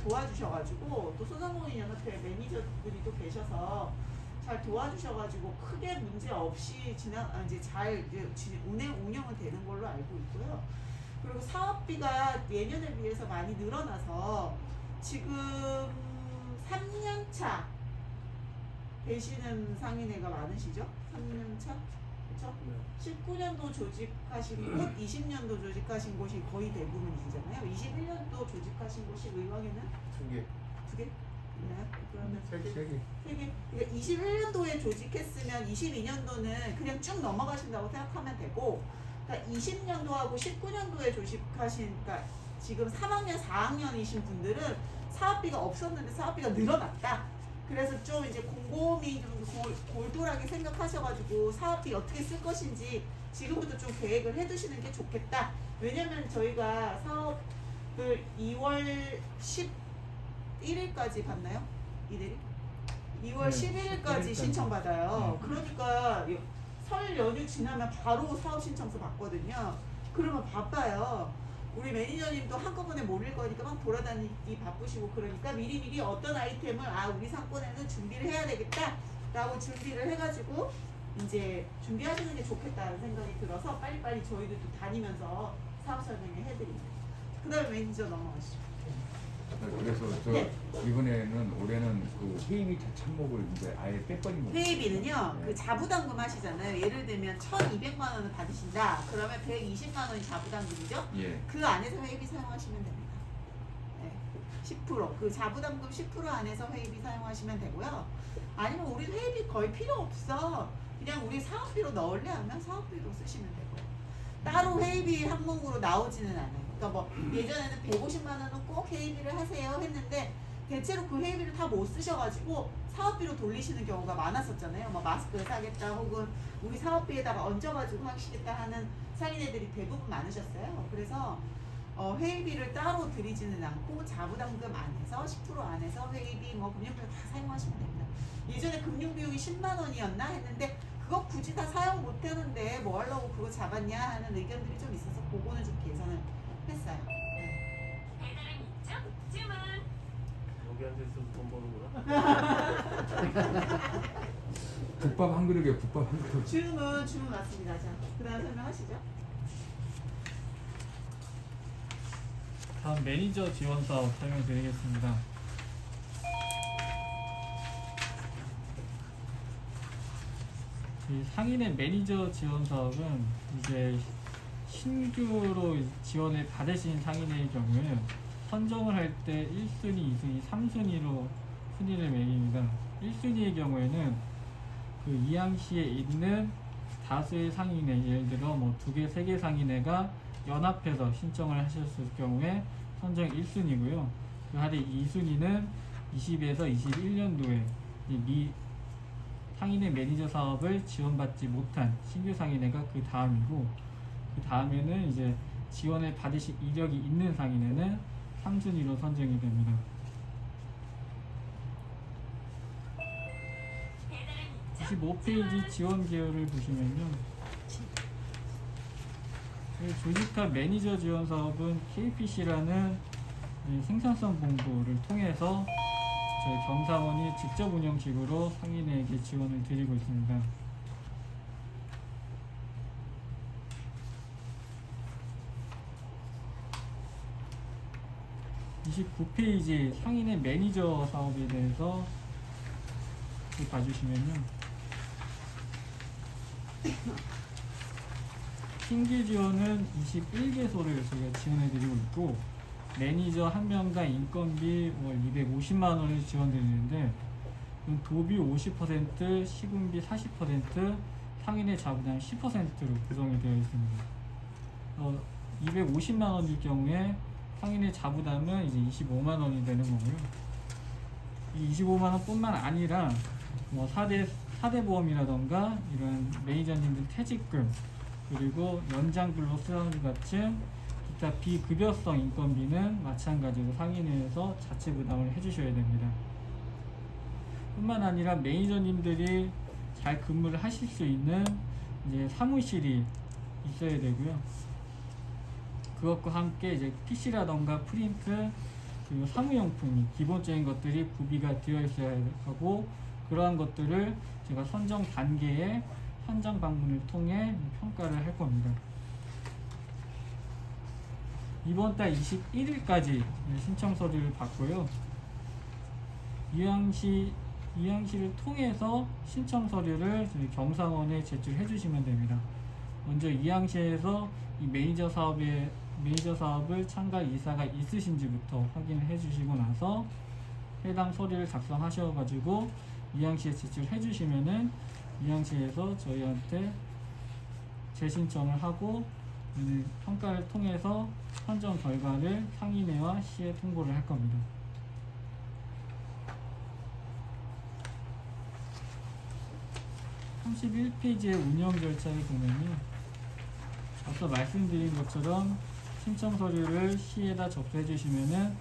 도와주셔가지고 또 소상공인연합회 매니저들이 또 계셔서 잘 도와주셔가지고 크게 문제 없이 이제 잘 운영은 되는 걸로 알고 있고요. 그리고 사업비가 예년에 비해서 많이 늘어나서 지금 3년차 되시는 상인회가 많으시죠? 3년차? 그렇죠? 19년도 조직하신 곳, 20년도 조직하신 곳이 거의 대부분이시잖아요. 21년도 조직하신 곳이 의왕에는? 두 개? 있나요? 그러면 세 개. 세 개. 그러니까 21년도에 조직했으면 22년도는 그냥 쭉 넘어가신다고 생각하면 되고, 그러니까 20년도하고 19년도에 조직하신, 그러니까 지금 3학년, 4학년이신 분들은 사업비가 없었는데 사업비가 늘어났다. 그래서 좀 이제 곰곰이 좀 골똘하게 생각하셔가지고 사업비 어떻게 쓸 것인지 지금부터 좀 계획을 해두시는 게 좋겠다. 왜냐면 저희가 사업을 2월 11일까지 받나요? 이들이? 2월 11일까지 신청받아요. 그러니까 설 연휴 지나면 바로 사업 신청서 받거든요. 그러면 바빠요. 우리 매니저님도 한꺼번에 몰릴 거니까 막 돌아다니기 바쁘시고, 그러니까 미리미리 어떤 아이템을 우리 상권에는 준비를 해야 되겠다 라고 준비를 해가지고 이제 준비하시는 게 좋겠다는 생각이 들어서 빨리빨리 저희도 또 다니면서 사업 설명을 해드립니다. 그 다음에 매니저 넘어가시죠. 그래서 저 네. 이번에는 올해는 그 회의비 참목을 이제 아예 빼버린 거예요. 회의비는요, 네. 그 자부담금 하시잖아요. 예를 들면 1,200만 원을 받으신다. 그러면 120만 원이 자부담금이죠. 예. 그 안에서 회의비 사용하시면 됩니다. 네. 10%. 그 자부담금 10% 안에서 회의비 사용하시면 되고요. 아니면 우리 회의비 거의 필요 없어. 그냥 우리 사업비로 넣을래 하면 사업비로 쓰시면 되고요. 따로 회의비 항목으로 나오지는 않아요. 그러니까 뭐 예전에는 150만 원은 꼭 회의비를 하세요 했는데 대체로 그 회의비를 다 못 쓰셔가지고 사업비로 돌리시는 경우가 많았었잖아요. 뭐 마스크 사겠다 혹은 우리 사업비에다가 얹어가지고 하시겠다 하는 상인애들이 대부분 많으셨어요. 그래서 회의비를 따로 드리지는 않고 자부담금 안에서 10% 안에서 회의비 뭐 금융비용 다 사용하시면 됩니다. 예전에 금융비용이 10만 원이었나 했는데 그거 굳이 다 사용 못 하는데 뭐 하려고 그거 잡았냐 하는 의견들이 좀 있어서 그거는 좀 개선을 했어요. 네. 배달은 있죠? 주문. 여기 앉아있어서 돈 버는구나. 국밥 한 그릇에 국밥 한 그릇. 주문 맞습니다. 자, 그 다음 설명하시죠. 다음 매니저 지원 사업 설명드리겠습니다. 이 상인의 매니저 지원 사업은 이제 신규로 지원을 받으신 상인의 경우에 선정을 할 때 1순위, 2순위, 3순위로 순위를 매깁니다. 1순위의 경우에는 그 이항시에 있는 다수의 상인회, 예를 들어 뭐 2개, 3개 상인회가 연합해서 신청을 하셨을 경우에 선정 1순위고요. 그 하리 2순위는 20에서 21년도에 상인회 매니저 사업을 지원받지 못한 신규 상인회가 그 다음이고, 그 다음에는 이제 지원을 받으실 이력이 있는 상인회는 3순위로 선정이 됩니다. 배달은 있죠? 25페이지 지원 계열을 보시면요. 조직한 매니저 지원 사업은 KPC라는 생산성 본부를 통해서 저희 경사원이 직접 운영식으로 상인에게 지원을 드리고 있습니다. 29페이지 상인의 매니저 사업에 대해서 봐주시면요. 신규 지원은 21개소를 저희가 지원해드리고 있고, 매니저 1명당 인건비 월 250만 원을 지원드리는데, 도비 50%, 시군비 40%, 상인의 자부담 10%로 구성이 되어 있습니다. 250만 원일 경우에 상인의 자부담은 이제 25만 원이 되는 거고요. 이 25만 원뿐만 아니라 뭐 4대 보험이라던가 이런 매니저님들 퇴직금, 그리고 연장 근로수당금 같은 기타 비급여성 인건비는 마찬가지로 상인회에서 자체 부담을 해주셔야 됩니다. 뿐만 아니라 매니저님들이 잘 근무를 하실 수 있는 이제 사무실이 있어야 되고요. 그것과 함께 이제 PC라던가 프린트, 그리고 사무용품이 기본적인 것들이 구비가 되어 있어야 하고, 그러한 것들을 제가 선정 단계의 현장 방문을 통해 평가를 할 겁니다. 이번 달 21일까지 신청 서류를 받고요. 이항시를 통해서 신청 서류를 저희 경상원에 제출해 주시면 됩니다. 먼저 이항시에서 이 매니저 사업을 참가 이사가 있으신지부터 확인을 해 주시고 나서 해당 서류를 작성하셔 가지고 이항시에 제출해 주시면은 이항시에서 저희한테 재신청을 하고 평가를 통해서 선정 결과를 상인회와 시에 통보를 할 겁니다. (31페이지의) 운영 절차를 보면요, 앞서 말씀드린 것처럼 신청 서류를 시에다 접수해 주시면은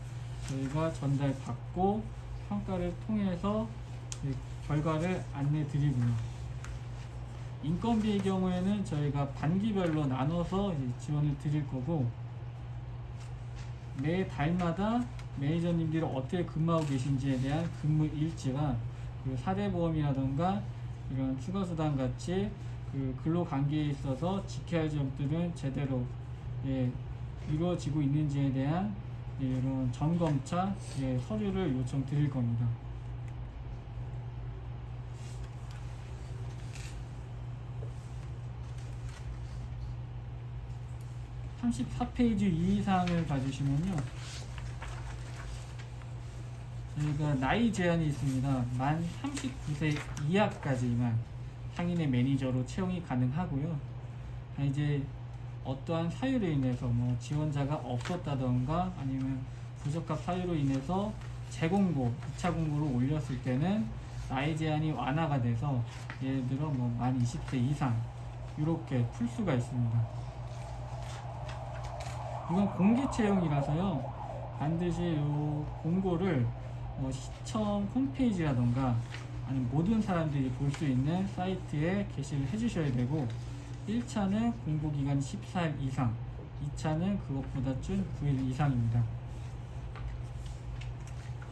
저희가 전달받고 평가를 통해서 결과를 안내 드리고요. 인건비의 경우에는 저희가 반기별로 나눠서 지원을 드릴 거고, 매 달마다 매니저님들이 어떻게 근무하고 계신지에 대한 근무 일지와 그리고 사대보험이라던가 이런 휴가수당 같이 그 근로관계에 있어서 지켜야 할 점들은 제대로 이루어지고 있는지에 대한 이런 점검차 서류를 요청 드릴 겁니다. 34페이지 이의사항을 봐주시면요, 저희가 나이 제한이 있습니다. 만 39세 이하까지만 상인의 매니저로 채용이 가능하고요. 이제 어떠한 사유로 인해서 뭐 지원자가 없었다던가 아니면 부적합 사유로 인해서 재공고, 2차 공고를 올렸을 때는 나이 제한이 완화가 돼서 예를 들어 뭐 만 20세 이상 이렇게 풀 수가 있습니다. 이건 공개 채용이라서요, 반드시 이 공고를 시청 홈페이지라던가 아니면 모든 사람들이 볼 수 있는 사이트에 게시를 해주셔야 되고, 1차는 공고기간 14일 이상, 2차는 그것보다 준 9일 이상입니다.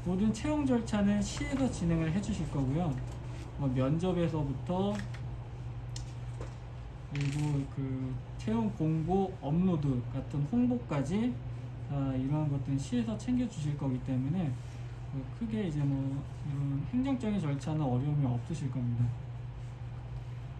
모든 채용 절차는 시에서 진행을 해주실 거고요. 면접에서부터 그리고 그 채용 공고 업로드 같은 홍보까지 이러한 것들은 시에서 챙겨주실 거기 때문에 크게 이제 뭐 이런 행정적인 절차는 어려움이 없으실 겁니다.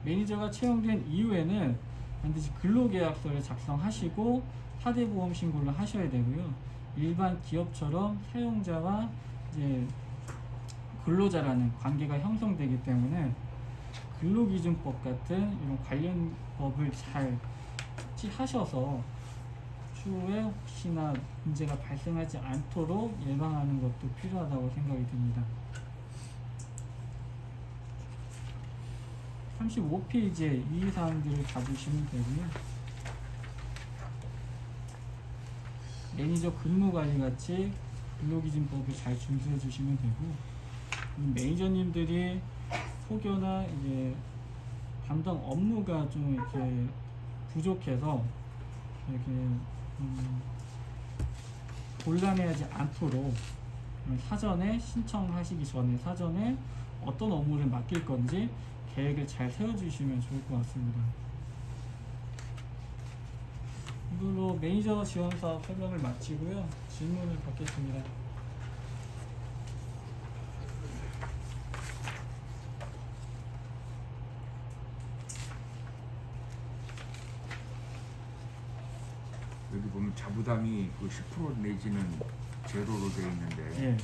매니저가 채용된 이후에는 반드시 근로계약서를 작성하시고 사대보험 신고를 하셔야 되고요. 일반 기업처럼 사용자와 이제 근로자라는 관계가 형성되기 때문에 근로기준법 같은 이런 관련 법을 잘 숙지하셔서 추후에 혹시나 문제가 발생하지 않도록 예방하는 것도 필요하다고 생각이 듭니다. 35페이지에 이의사항들을 봐주시면 되고요. 매니저 근무관리 같이 근로기준법을 잘 준수해 주시면 되고, 매니저님들이 소교나 이제 담당 업무가 좀 이렇게 부족해서 이렇게 곤란해하지 않도록 사전에 신청하시기 전에 사전에 어떤 업무를 맡길 건지 계획을 잘 세워주시면 좋을 것 같습니다. 이걸로 매니저 지원 사업 설명을 마치고요. 질문을 받겠습니다. 여기 보면 자부담이 그 10% 내지는 제로로 되어 있는데 예.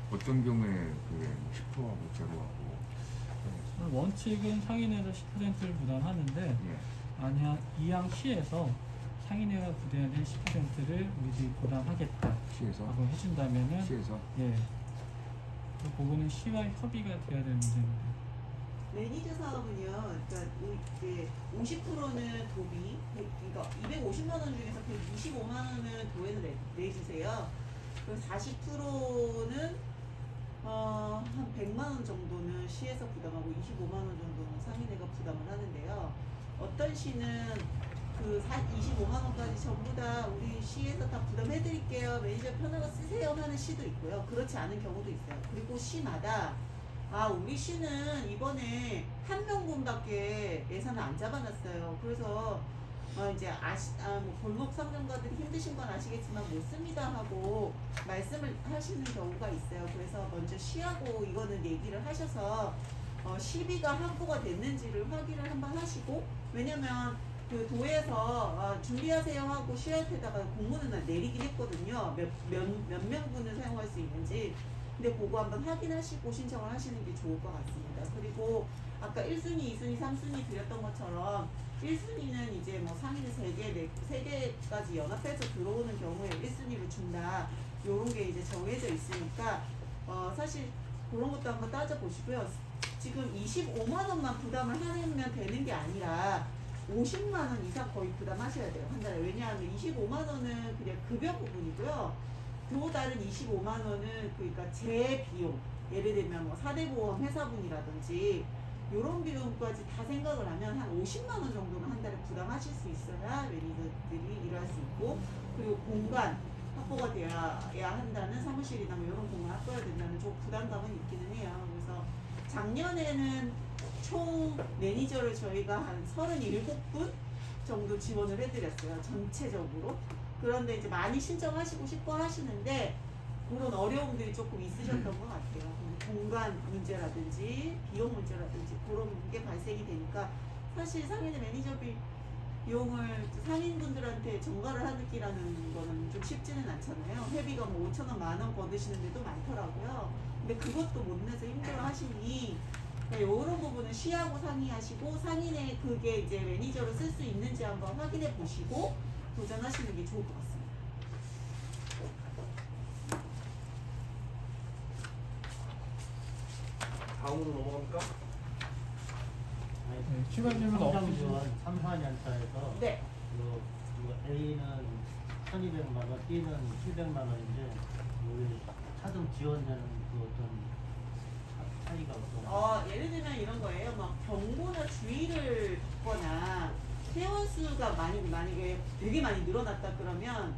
어떤 경우에 그게 10%하고 제로하고 원칙은 상인회에서 10%를 부담하는데, 예. 만약 이항시에서 상인회가 부담해야 될 10%를 우리들이 부담하겠다 시에서 라고 해준다면은 시에서 예, 그 부분은 시와 협의가 돼야 될 문제입니다. 매니저 사업은요, 그러니까 이제 50%는 도비, 그러니까 250만 원 중에서 125만 원은 도에서 내주세요. 그리고 40%는 한 100만 원 정도는 시에서 부담하고 25만 원 정도는 상인회가 부담을 하는데요. 어떤 시는 25만 원까지 전부 다 우리 시에서 다 부담해드릴게요. 매니저 편하게 쓰세요 하는 시도 있고요. 그렇지 않은 경우도 있어요. 그리고 시마다 우리 시는 이번에 한 명분밖에 예산을 안 잡아놨어요. 그래서 이제 뭐 골목 상점가들이 힘드신 건 아시겠지만 못 씁니다 하고 말씀을 하시는 경우가 있어요. 그래서 먼저 시하고 이거는 얘기를 하셔서 시비가 확보가 됐는지를 확인을 한번 하시고, 왜냐면 그 도에서 준비하세요 하고 시한테다가 공문을 내리긴 했거든요. 몇 명분을 사용할 수 있는지. 근데 그거 한번 확인하시고 신청을 하시는 게 좋을 것 같습니다. 그리고 아까 1순위, 2순위, 3순위 드렸던 것처럼 1순위는 이제 뭐 상인 3개까지 연합해서 들어오는 경우에 1순위를 준다. 요런 게 이제 정해져 있으니까 사실 그런 것도 한번 따져보시고요. 지금 25만 원만 부담을 하면 되는 게 아니라 50만 원 이상 거의 부담하셔야 돼요. 한 달에. 왜냐하면 25만 원은 그냥 급여 부분이고요. 또 다른 25만 원은 그러니까 제 비용, 예를 들면 뭐 4대 보험 회사분이라든지 이런 비용까지 다 생각을 하면 한 50만 원 정도는 한 달에 부담하실 수 있어야 매니저들이 일할 수 있고, 그리고 공간 확보가 돼야 한다는 사무실이나 뭐 이런 공간 확보해야 된다는 좀 부담감은 있기는 해요. 그래서 작년에는 총 매니저를 저희가 한 37분 정도 지원을 해드렸어요. 전체적으로. 그런데 이제 많이 신청하시고 싶어 하시는데 그런 어려움들이 조금 있으셨던 것 같아요. 공간 문제라든지 비용 문제라든지 그런 게 발생이 되니까 사실 상인의 매니저비 비용을 상인분들한테 전가를 하기라는 거는 좀 쉽지는 않잖아요. 회비가 뭐 5천 원, 만 원 거두시는 데도 많더라고요. 근데 그것도 못 내서 힘들어 하시니 이런 부분은 시하고 상의하시고 상인의 그게 이제 매니저로 쓸 수 있는지 한번 확인해 보시고 도전하시는 게 좋을 것 같습니다. 다음으로 넘어갑니까? 네, 추가 질문 없으시죠? 3, 4년차에서 네. 그 A는 1,200만 원, B는 700만 원인데 우리 차등 지원되는 그 어떤 차이가 어떤? 예를 들면 이런 거예요. 막 경고나 주의를 받거나 회원수가 만약에 되게 많이 늘어났다 그러면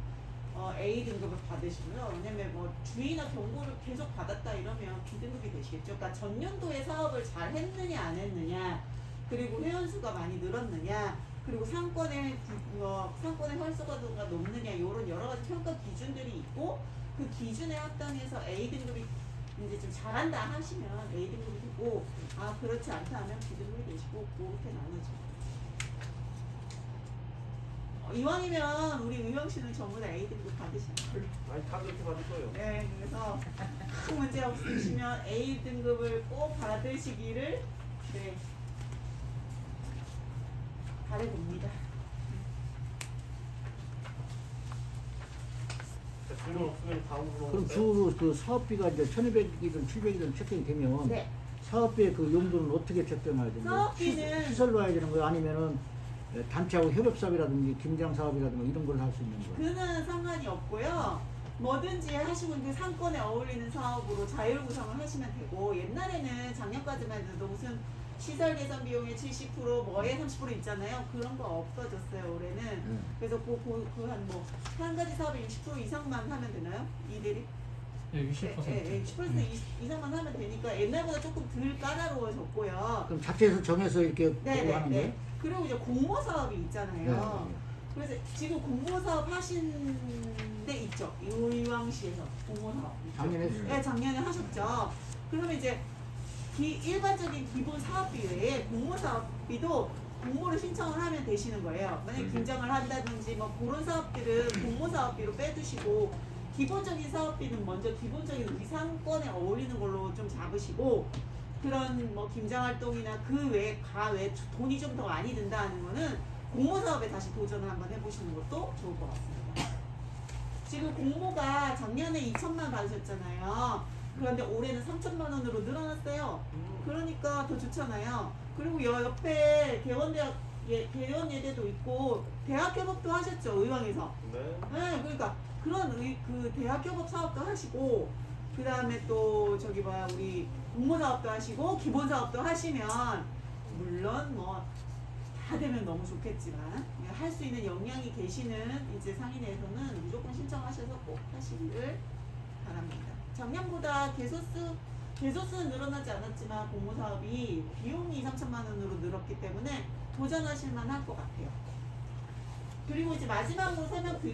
A 등급을 받으시고요. 왜냐면 뭐 주의나 경고를 계속 받았다 이러면 B 등급이 되시겠죠. 그러니까 전년도에 사업을 잘 했느냐 안 했느냐, 그리고 회원수가 많이 늘었느냐, 그리고 상권의 활성화도가 높느냐, 이런 여러 가지 평가 기준들이 있고 그 기준에 합당해서 A 등급이 이제 좀 잘한다 하시면 A 등급이 되고, 그렇지 않다 하면 B 등급이 되시고 그렇게 나눠지고. 이왕이면 우리 의왕씨는 전부 다 A 등급 받으시나요? 아니 다 그렇게 받을 거예요. 네, 그래서 큰 문제 없으시면 A 등급을 꼭 받으시기를 바라봅니다. 자, 질문 없으면 다음으로 그럼 넘어갈까요? 주로 그 사업비가 이제 1,200이든 700이든 책정이 되면 네. 사업비의 그 용도는 어떻게 책정해야 되는 거예요? 사업비는 시설로 해야 되는 거예요? 아니면은 단체하고 협업사업이라든지 김장 사업이라든지 이런 걸 할 수 있는 거예요? 그는 상관이 없고요. 뭐든지 하시고 그 상권에 어울리는 사업으로 자율 구성을 하시면 되고, 옛날에는 작년까지만 해도 무슨 시설 개선 비용의 70% 뭐에 30% 있잖아요. 그런 거 없어졌어요 올해는. 그래서 한 가지 사업에 60% 이상만 하면 되나요? 이들이? 네, 60%. 60% 이상만 하면 되니까 옛날보다 조금 덜 까다로워졌고요. 그럼 자체에서 정해서 이렇게 보고 하는 거예요? 네네네. 그리고 이제 공모 사업이 있잖아요. 네. 그래서 지금 공모 사업 하신 데 있죠. 의왕시에서 공모 사업. 있죠? 작년에 했어요. 네, 작년에 하셨죠. 그러면 이제 일반적인 기본 사업비 외에 공모 사업비도 공모를 신청을 하면 되시는 거예요. 만약에 김장을 한다든지 뭐 그런 사업들은 공모 사업비로 빼두시고, 기본적인 사업비는 먼저 기본적인 우리 상권에 어울리는 걸로 좀 잡으시고, 그런 뭐 김장 활동이나 그 외에 가외 돈이 좀 더 많이 든다 하는 거는 공모 사업에 다시 도전을 한번 해보시는 것도 좋을 것 같습니다. 지금 공모가 작년에 2천만 받으셨잖아요. 그런데 올해는 3천만 원으로 늘어났어요. 그러니까 더 좋잖아요. 그리고 옆에 개원예대도 있고 대학 협업도 하셨죠, 의왕에서. 네. 네, 그러니까 그런 그 대학 협업 사업도 하시고, 그 다음에 또 우리 공모 사업도 하시고 기본 사업도 하시면 물론 뭐 다 되면 너무 좋겠지만 할 수 있는 역량이 계시는 이제 상인회에서는 무조건 신청하셔서 꼭 하시기를 바랍니다. 작년보다 개소수는 늘어나지 않았지만 공모사업이 비용이 3천만 원으로 늘었기 때문에 도전하실 만할 것 같아요. 그리고 이제 마지막으로 설명드릴